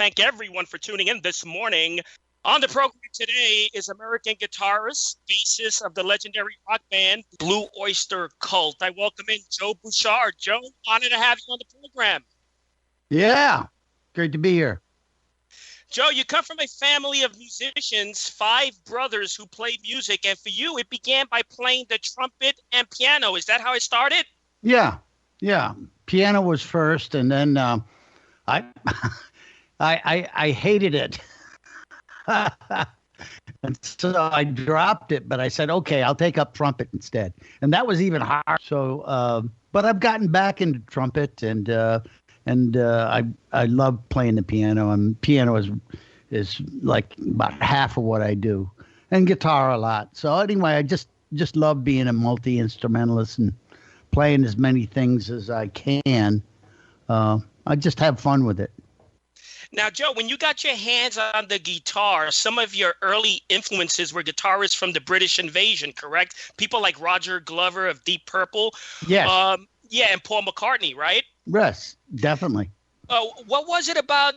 thank everyone for tuning in this morning. On the program today is American guitarist, bassist of the legendary rock band Blue Oyster Cult. I welcome in Joe Bouchard. Joe, honored to have you on the program. Yeah, great to be here. Joe, you come from a family of musicians, 5 brothers who played music, and for you, it began by playing the trumpet and piano. Is that how it started? Yeah. Piano was first, and then I hated it, and so I dropped it. But I said, okay, I'll take up trumpet instead, and that was even hard. So, but I've gotten back into trumpet, and I love playing the piano, and piano is like about half of what I do, and guitar a lot. So anyway, I just love being a multi-instrumentalist and playing as many things as I can. I just have fun with it. Now, Joe, when you got your hands on the guitar, some of your early influences were guitarists from the British invasion, correct? People like Roger Glover of Deep Purple. Yes. And Paul McCartney, right? Yes, definitely. What was it about,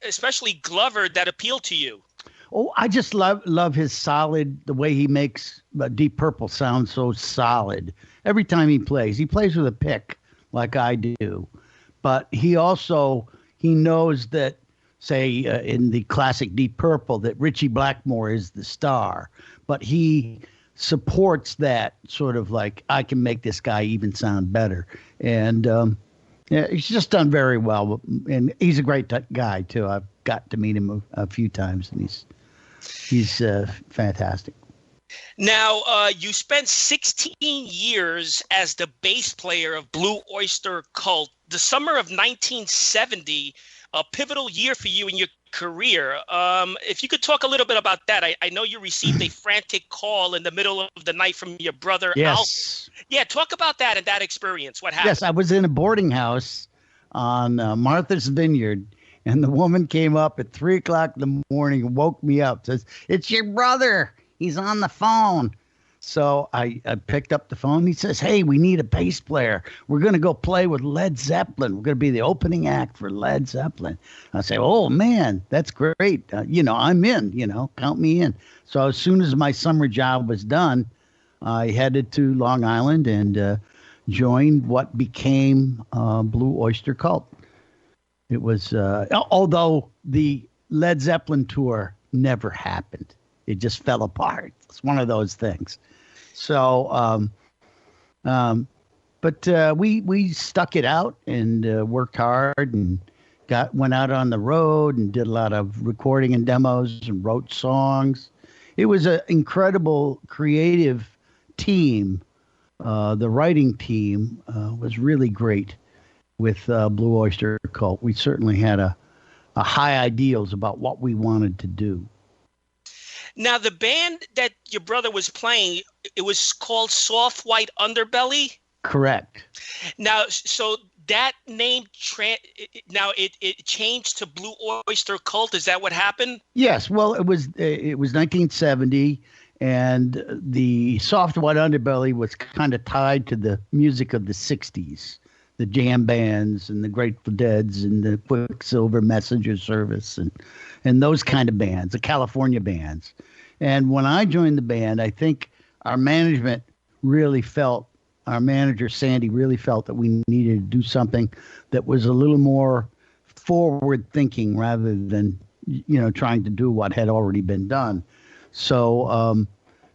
especially Glover, that appealed to you? Oh, I just love his the way he makes Deep Purple sound so solid. Every time he plays with a pick like I do. But he knows that, say, in the classic Deep Purple, that Ritchie Blackmore is the star. But he supports that sort of like, I can make this guy even sound better. And he's just done very well. And he's a great guy, too. I've got to meet him a few times, and he's fantastic. Now, you spent 16 years as the bass player of Blue Oyster Cult. The summer of 1970, a pivotal year for you in your career. If you could talk a little bit about that. I know you received a frantic call in the middle of the night from your brother, yes. Albert. Yeah, talk about that and that experience. What happened? Yes, I was in a boarding house on Martha's Vineyard, and the woman came up at 3:00 in the morning and woke me up. Says, "It's your brother. He's on the phone." So I picked up the phone. He says, "Hey, we need a bass player. We're going to go play with Led Zeppelin. We're going to be the opening act for Led Zeppelin." I say, "Oh, man, that's great. I'm in, count me in." So as soon as my summer job was done, I headed to Long Island and joined what became Blue Oyster Cult. It was, although the Led Zeppelin tour never happened. It just fell apart. It's one of those things. So, but we stuck it out and worked hard and went out on the road and did a lot of recording and demos and wrote songs. It was an incredible creative team. The writing team was really great with Blue Oyster Cult. We certainly had a high ideals about what we wanted to do. Now, the band that your brother was playing, it was called Soft White Underbelly? Correct. Now, so that name, it changed to Blue Oyster Cult. Is that what happened? Yes. Well, it was 1970, and the Soft White Underbelly was kind of tied to the music of the 60s. The jam bands and the Grateful Deads and the Quicksilver Messenger Service and those kind of bands, the California bands. And when I joined the band, I think our manager, Sandy, really felt that we needed to do something that was a little more forward thinking rather than, trying to do what had already been done. So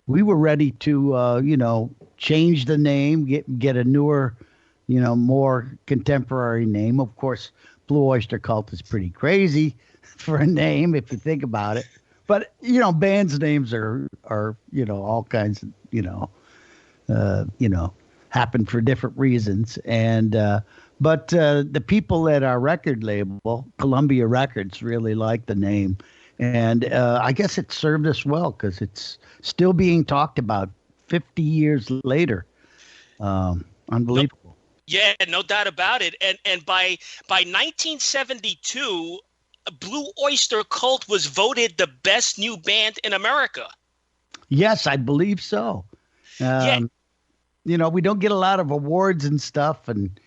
we were ready to, change the name, get a newer, more contemporary name. Of course, Blue Oyster Cult is pretty crazy for a name if you think about it. But, bands' names are all kinds of, happen for different reasons. And but the people at our record label, Columbia Records, really liked the name. And I guess it served us well because it's still being talked about 50 years later. Unbelievable. Yeah, no doubt about it. And by 1972, Blue Oyster Cult was voted the best new band in America. Yes, I believe so. We don't get a lot of awards and stuff, and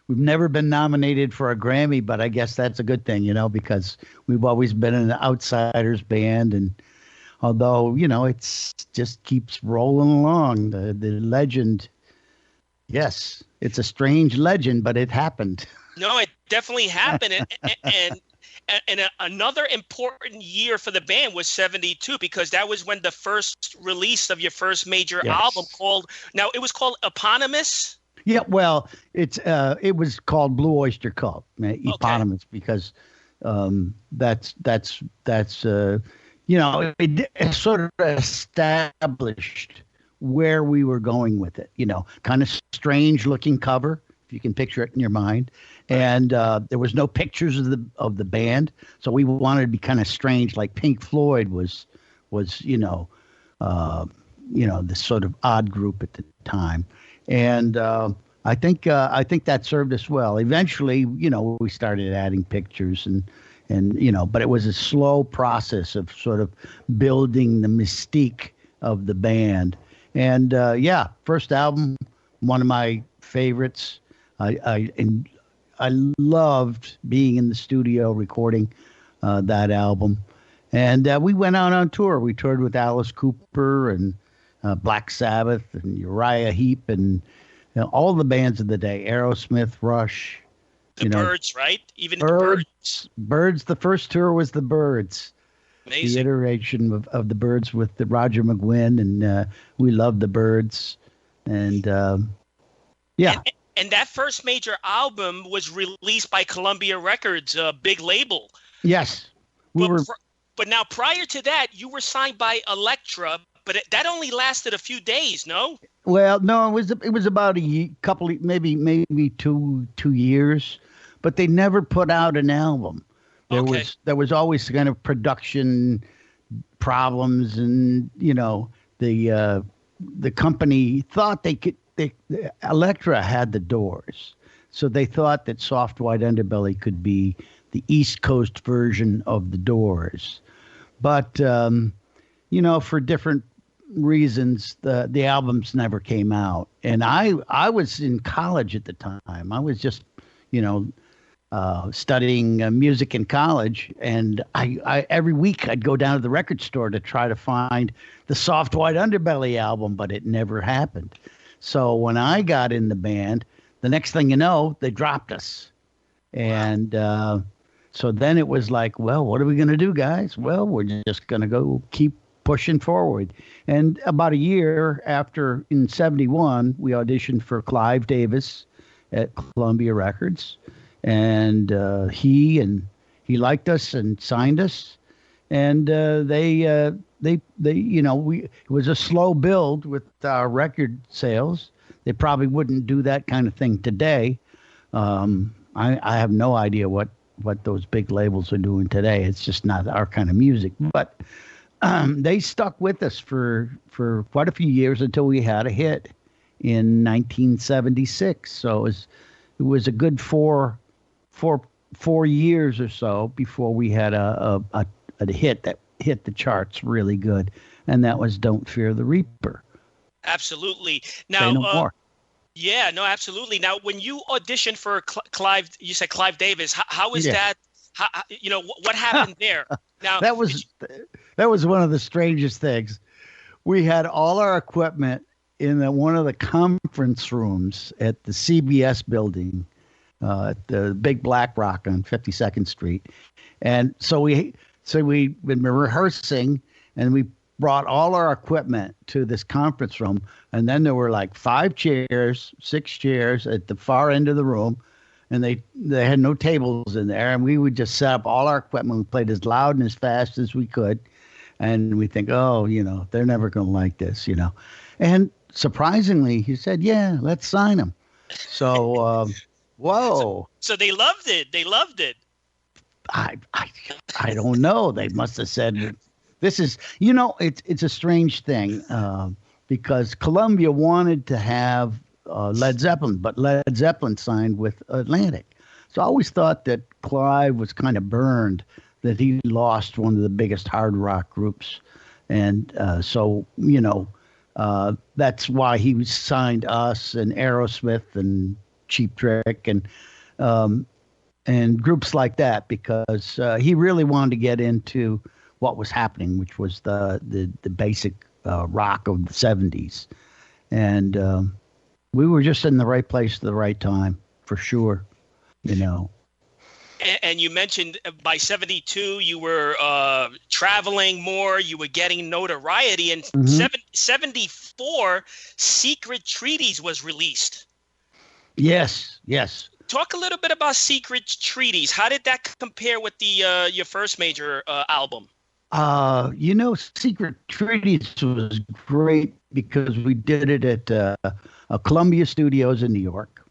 we've never been nominated for a Grammy, but I guess that's a good thing, because we've always been an outsiders band. And although, it's just keeps rolling along, the legend. Yes, it's a strange legend, but it happened. No, it definitely happened. And another important year for the band was 72, because that was when the first release of your first major album it was called Eponymous. Yeah, well, it was called Blue Oyster Cult, eponymous, because it sort of established where we were going with it. Kind of strange looking cover, if you can picture it in your mind, and there was no pictures of the band, so we wanted to be kind of strange, like Pink Floyd was the sort of odd group at the time. And I think that served us well. Eventually, we started adding pictures and but it was a slow process of sort of building the mystique of the band. And first album, one of my favorites. I loved being in the studio recording that album. And we went out on tour. We toured with Alice Cooper and Black Sabbath and Uriah Heep and all the bands of the day, Aerosmith, Rush. The Byrds, right? Even Byrds, the Byrds. Byrds, the first tour was the Byrds. Amazing. The iteration of the Byrds with the Roger McGuinn, and we loved the Byrds. And And that first major album was released by Columbia Records, a big label. Yes. But now prior to that, you were signed by Elektra, but that only lasted a few days, no? Well, no, it was about couple, maybe 2 years, but they never put out an album. There was always kind of production problems, and the company thought they could. Elektra had the Doors, so they thought that Soft White Underbelly could be the East Coast version of the Doors, but for different reasons, the albums never came out. And I was in college at the time. I was just studying music in college, and I every week I'd go down to the record store to try to find the Soft White Underbelly album, but it never happened. So when I got in the band, the next thing you know, they dropped us. And so then it was like, well, what are we going to do, guys? Well, we're just going to go keep pushing forward. And about a year after, in 71, we auditioned for Clive Davis at Columbia Records. And he liked us and signed us. And it was a slow build with our record sales. They probably wouldn't do that kind of thing today. I have no idea what those big labels are doing today. It's just not our kind of music. But they stuck with us for quite a few years until we had a hit in 1976. So it was a good four years or so before we had a hit that hit the charts really good, and that was "Don't Fear the Reaper." Absolutely. Now, Say no more. Yeah, no, absolutely. Now, when you auditioned for Clive, you said Clive Davis. How is that? What happened there? Now, that was one of the strangest things. We had all our equipment in one of the conference rooms at the CBS building, at the Big Black Rock on 52nd Street, and so we'd been rehearsing, and we brought all our equipment to this conference room, and then there were like 6 chairs at the far end of the room, and they had no tables in there, and we would just set up all our equipment. We played as loud and as fast as we could, and we think, they're never going to like this, And surprisingly, he said, yeah, let's sign them. So, whoa. So they loved it. They loved it. I don't know. They must have said, this is, it's a strange thing because Columbia wanted to have Led Zeppelin, but Led Zeppelin signed with Atlantic. So I always thought that Clive was kind of burned, that he lost one of the biggest hard rock groups. And that's why he signed us and Aerosmith and Cheap Trick and groups like that, because he really wanted to get into what was happening, which was the basic rock of the 70s. And we were just in the right place at the right time, for sure, you know. And you mentioned by 72, you were traveling more, you were getting notoriety. And 74, Secret Treaties was released. Yes. Talk a little bit about Secret Treaties. How did that compare with the your first major album? Secret Treaties was great because we did it at Columbia Studios in New York.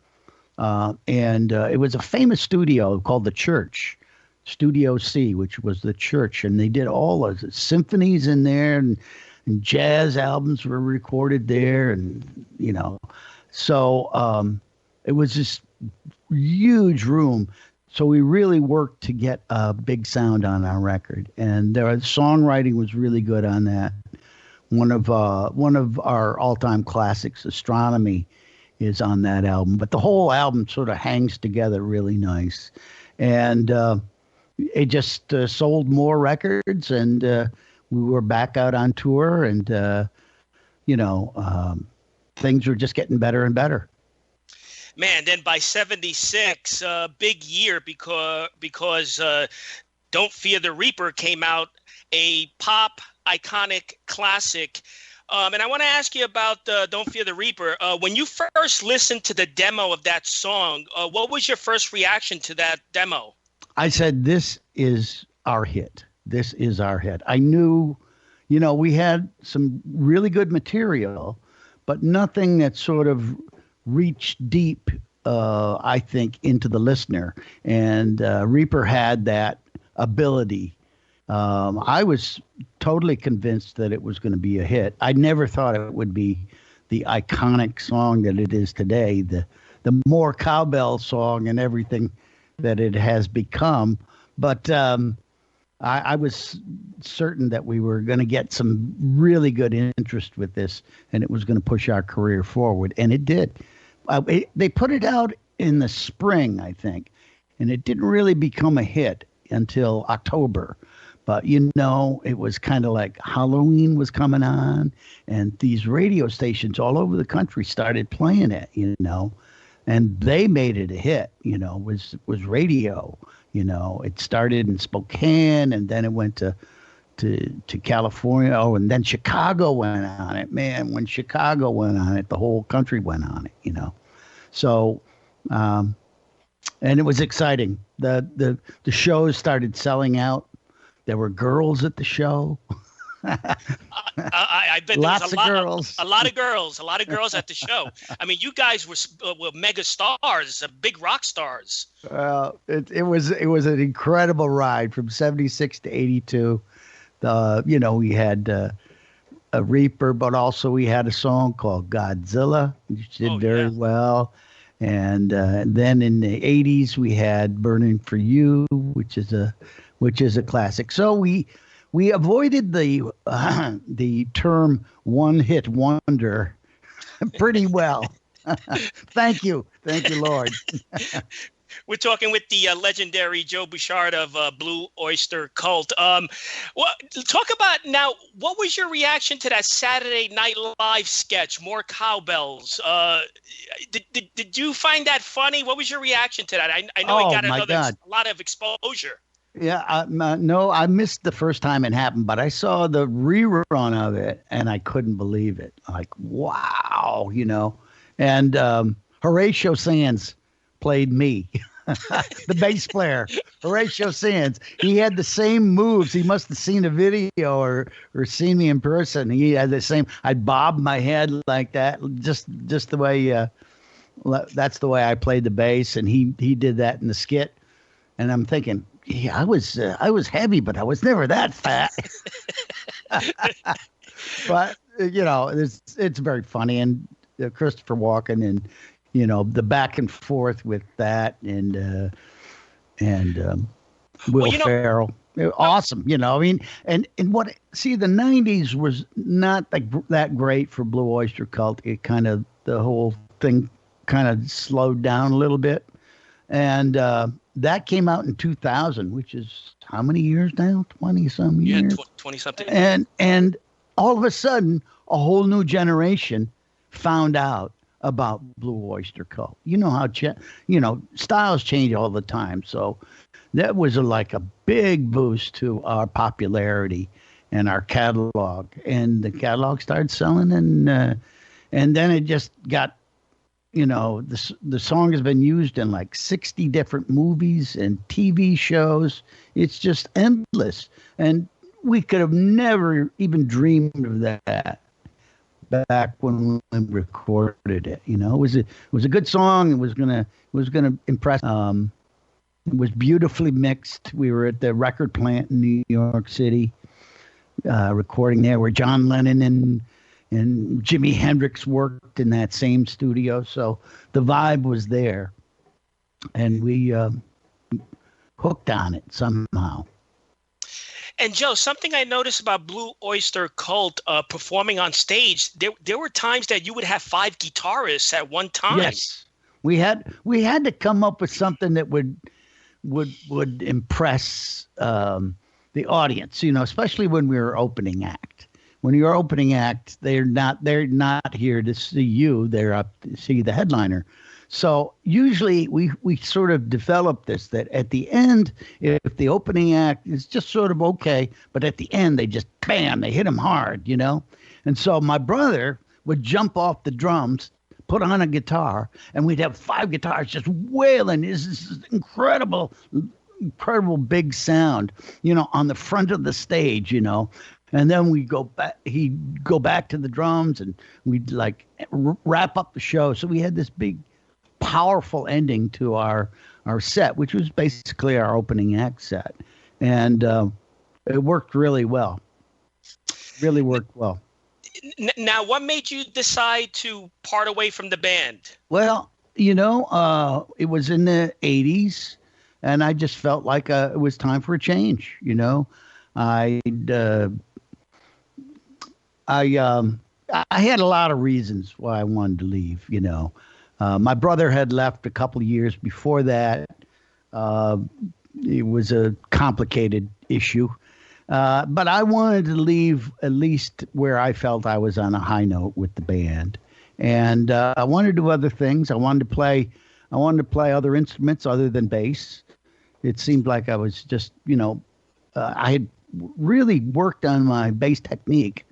And it was a famous studio called the Church, Studio C, which was the Church. And they did all the symphonies in there, and jazz albums were recorded there. And, you know, so it was this huge room. So we really worked to get a big sound on our record. And the songwriting was really good on that. One of our all-time classics, Astronomy, is on that album, but the whole album sort of hangs together really nice. And it just sold more records, and we were back out on tour, and things were just getting better and better. Man, then by 76, big year because Don't Fear the Reaper came out, a pop iconic classic. And I want to ask you about Don't Fear the Reaper. When you first listened to the demo of that song, what was your first reaction to that demo? I said, this is our hit. This is our hit. I knew, we had some really good material, but nothing that sort of reached deep, I think, into the listener. And Reaper had that ability. I was totally convinced that it was going to be a hit. I never thought it would be the iconic song that it is today, the more cowbell song and everything that it has become. But I was certain that we were going to get some really good interest with this, and it was going to push our career forward. And it did. They put it out in the spring, I think, and it didn't really become a hit until October. But, it was kind of like Halloween was coming on, and these radio stations all over the country started playing it, and they made it a hit, was radio. It started in Spokane, and then it went to California. Oh, and then Chicago went on it. Man, when Chicago went on it, the whole country went on it, So, and it was exciting. The shows started selling out. There were girls at the show. I bet there was a lot of girls at the show. I mean, you guys were mega stars, big rock stars. It was an incredible ride from 76 to 82. We had a Reaper, but also we had a song called Godzilla, which did very well. And then in the 80s, we had Burning for You, which is a classic. So we avoided the term one-hit wonder pretty well. Thank you, Lord. We're talking with the legendary Joe Bouchard of Blue Oyster Cult. Talk about now, what was your reaction to that Saturday Night Live sketch, More Cowbells? Did you find that funny? What was your reaction to that? I know it got a lot of exposure. Yeah, no, I missed the first time it happened, but I saw the rerun of it, and I couldn't believe it. Like, wow, And Horatio Sands played me, the bass player. Horatio Sands. He had the same moves. He must have seen a video or seen me in person. He had the same. I'd bob my head like that, just the way. That's the way I played the bass, and he did that in the skit. And I'm thinking, yeah, I was heavy, but I was never that fat. But it's very funny, and Christopher Walken, and the back and forth with that, and Will Ferrell, awesome. And what? See, the '90s was not that great for Blue Oyster Cult. It kind of, the whole thing kind of slowed down a little bit. And that came out in 2000, which is how many years now? 20-some years? Yeah, 20-something. And all of a sudden, a whole new generation found out about Blue Oyster Cult. You know how styles change all the time. So that was like a big boost to our popularity and our catalog. And the catalog started selling, and then it just got, the song has been used in like 60 different movies and TV shows. It's just endless. And we could have never even dreamed of that back when we recorded it. It was a good song. It was gonna impress. It was beautifully mixed. We were at the record plant in New York City, recording there, where John Lennon and Jimi Hendrix worked in that same studio. So the vibe was there, and we hooked on it somehow. And Joe, something I noticed about Blue Oyster Cult performing on stage, there were times that you would have 5 guitarists at one time. Yes, we had to come up with something that would impress the audience. Especially when we were opening act. When you're opening act, they're not here to see you. They're up to see the headliner. So usually we sort of develop this, that at the end, if the opening act is just sort of okay, but at the end they just bam, they hit him hard, And so my brother would jump off the drums, put on a guitar, and we'd have 5 guitars just wailing. This incredible big sound, on the front of the stage, And then we go back. He'd go back to the drums, and we'd like wrap up the show. So we had this big, powerful ending to our set, which was basically our opening act set, and it worked really well. Really worked well. Now, what made you decide to part away from the band? Well, it was in the 80s, and I just felt like it was time for a change. I had a lot of reasons why I wanted to leave. My brother had left a couple of years before that. It was a complicated issue. But I wanted to leave at least where I felt I was on a high note with the band. And I wanted to do other things. I wanted to play other instruments other than bass. It seemed like I was just, I had really worked on my bass technique,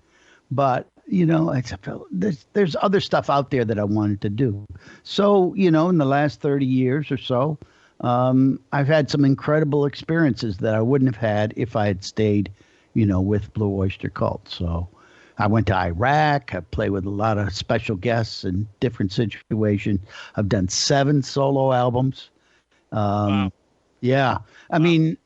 but I felt there's other stuff out there that I wanted to do. So, in the last 30 years or so, I've had some incredible experiences that I wouldn't have had if I had stayed, with Blue Oyster Cult. So I went to Iraq. I played with a lot of special guests in different situations. I've done 7 solo albums. Wow. Yeah. I mean,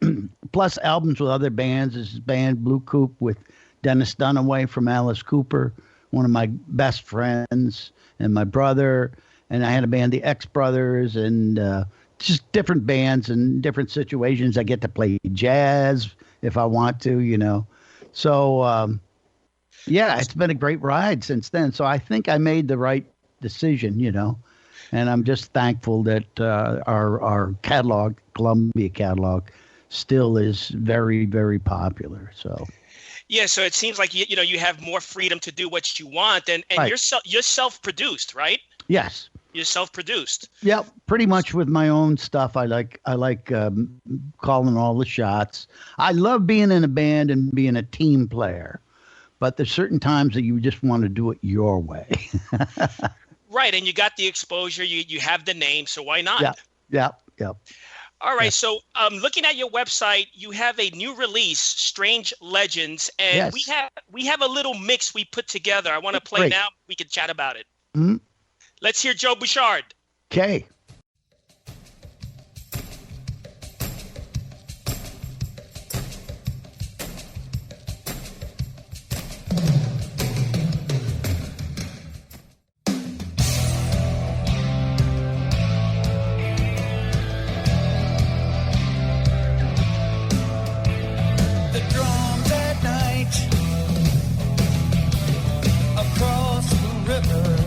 plus albums with other bands. This is band Blue Coop with Dennis Dunaway from Alice Cooper, one of my best friends, and my brother. And I had a band, the X Brothers, and just different bands and different situations. I get to play jazz if I want to, So, yeah, it's been a great ride since then. So I think I made the right decision, and I'm just thankful that our catalog, Columbia catalog, still is very, very popular. So. Yeah, so it seems like you have more freedom to do what you want, and Right. you're self-produced, right? Yes. You're self-produced. Yeah, pretty much with my own stuff. I like calling all the shots. I love being in a band and being a team player, but there's certain times that you just want to do it your way. Right, and you got the exposure. You have the name, so why not? Yeah. All right, so looking at your website, you have a new release, Strange Legends, and Yes. we have a little mix we put together. I want to play Great. now. We can chat about it. Mm-hmm. Let's hear Joe Bouchard. Okay. The drums at night across the river.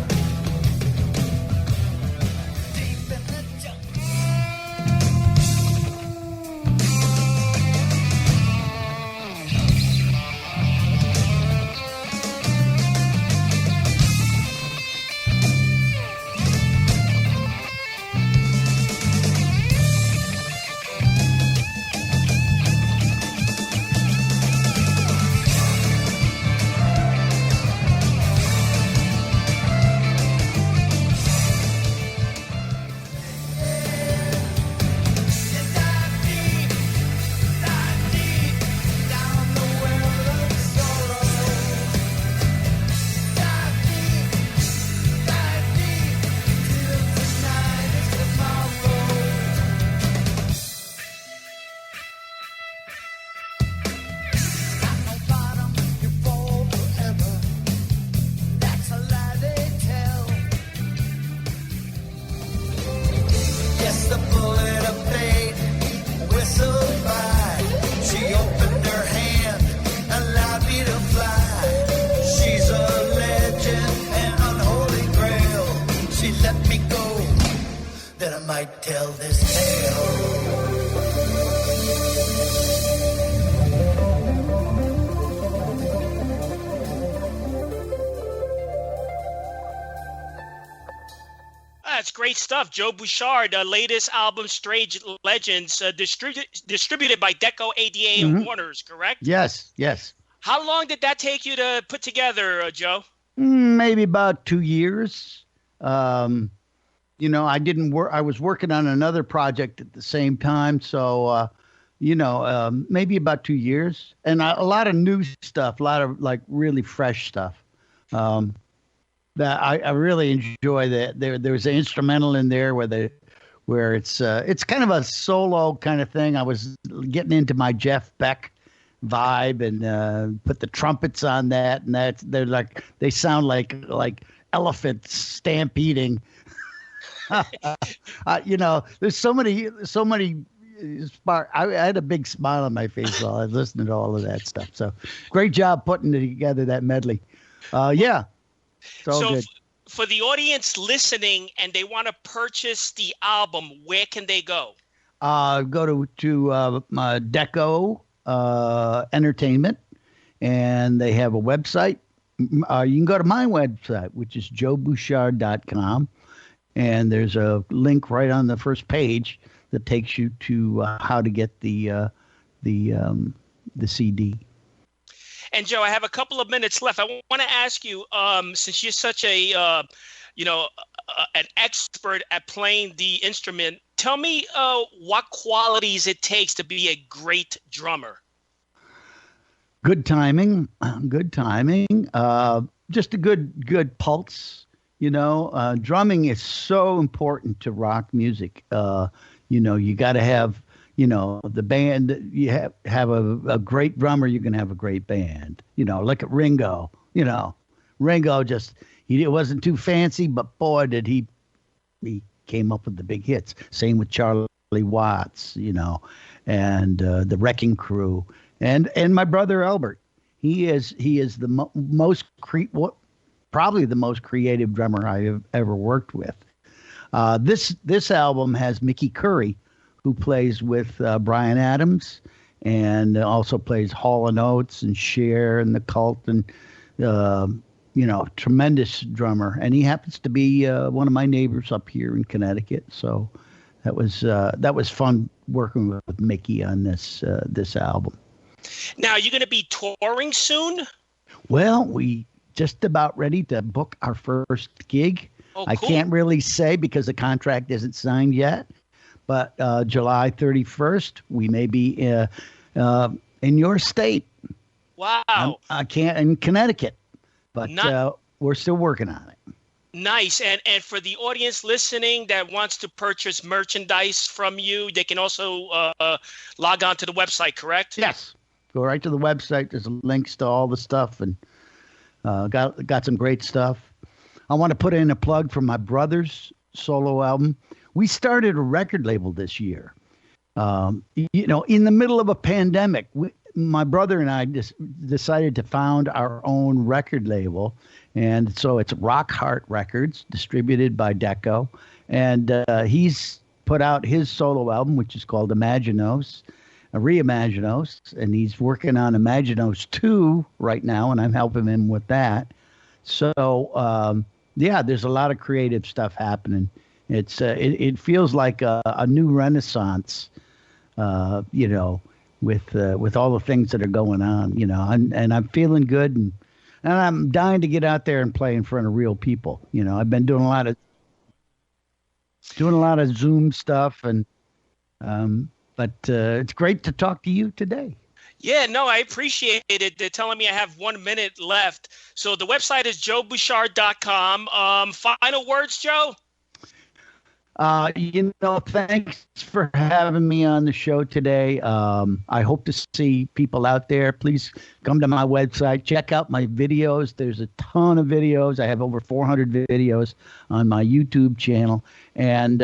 might tell this tale. That's great stuff. Joe Bouchard, latest album, Strange Legends, distributed by Deco, ADA, and Warner's, correct? Yes, yes. How long did that take you to put together, Joe? Maybe about 2 years. You know, I didn't work. I was working on another project at the same time, so maybe about 2 years, and a lot of new stuff, a lot of like really fresh stuff. That I really enjoy. That there's an instrumental in there where it's kind of a solo kind of thing. I was getting into my Jeff Beck vibe and put the trumpets on that, and they sound like elephants stampeding. There's so many spark. I had a big smile on my face while I was listening to all of that stuff. So great job putting together that medley. Yeah. So for the audience listening and they want to purchase the album, where can they go? Go to Deco Entertainment, and they have a website. You can go to my website, which is joebouchard.com, and there's a link right on the first page that takes you to how to get the CD. And Joe, I have a couple of minutes left. I want to ask you, since you're such an expert at playing the instrument, tell me what qualities it takes to be a great drummer. Good timing, just a good pulse. Drumming is so important to rock music. You got to have. The band, you have a great drummer, you can have a great band. Look at Ringo. Ringo he wasn't too fancy, but boy, did he came up with the big hits. Same with Charlie Watts, and the Wrecking Crew, and my brother Albert. He is the probably the most creative drummer I have ever worked with. This album has Mickey Curry, who plays with Bryan Adams, and also plays Hall & Oates and Cher and the Cult, and tremendous drummer. And he happens to be one of my neighbors up here in Connecticut. So that was fun working with Mickey on this album. Now, you're going to be touring soon? Well, we just about ready to book our first gig. Oh, I cool. can't really say because the contract isn't signed yet. But July 31st, we may be in your state. Wow. I can't in Connecticut, but we're still working on it. Nice. And for the audience listening that wants to purchase merchandise from you, they can also log on to the website, correct? Yes. Go right to the website. There's links to all the stuff, and got some great stuff. I want to put in a plug for my brother's solo album. We started a record label this year. In the middle of a pandemic, my brother and I decided to found our own record label. And so it's Rock Heart Records, distributed by Deco. And he's put out his solo album, which is called Imaginos, Reimaginos. And he's working on Imaginos 2 right now, and I'm helping him with that. So, there's a lot of creative stuff happening. It feels like a new renaissance, with all the things that are going on, and I'm feeling good, and I'm dying to get out there and play in front of real people. I've been doing a lot of Zoom stuff, and but it's great to talk to you today. Yeah, no, I appreciate it. They're telling me I have 1 minute left. So the website is joebouchard.com. Final words, Joe? Thanks for having me on the show today. I hope to see people out there. Please come to my website. Check out my videos. There's a ton of videos. I have over 400 videos on my YouTube channel, and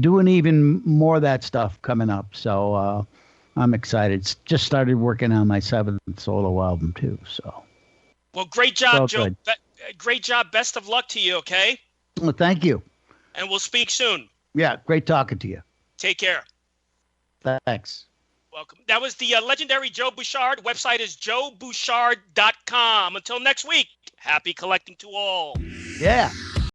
doing even more of that stuff coming up. So I'm excited. Just started working on my 7th solo album too. So, well, great job, Joe. Good. Great job. Best of luck to you. Okay. Well, thank you. And we'll speak soon. Yeah, great talking to you. Take care. Thanks. Welcome. That was the legendary Joe Bouchard. Website is joebouchard.com. Until next week, happy collecting to all. Yeah.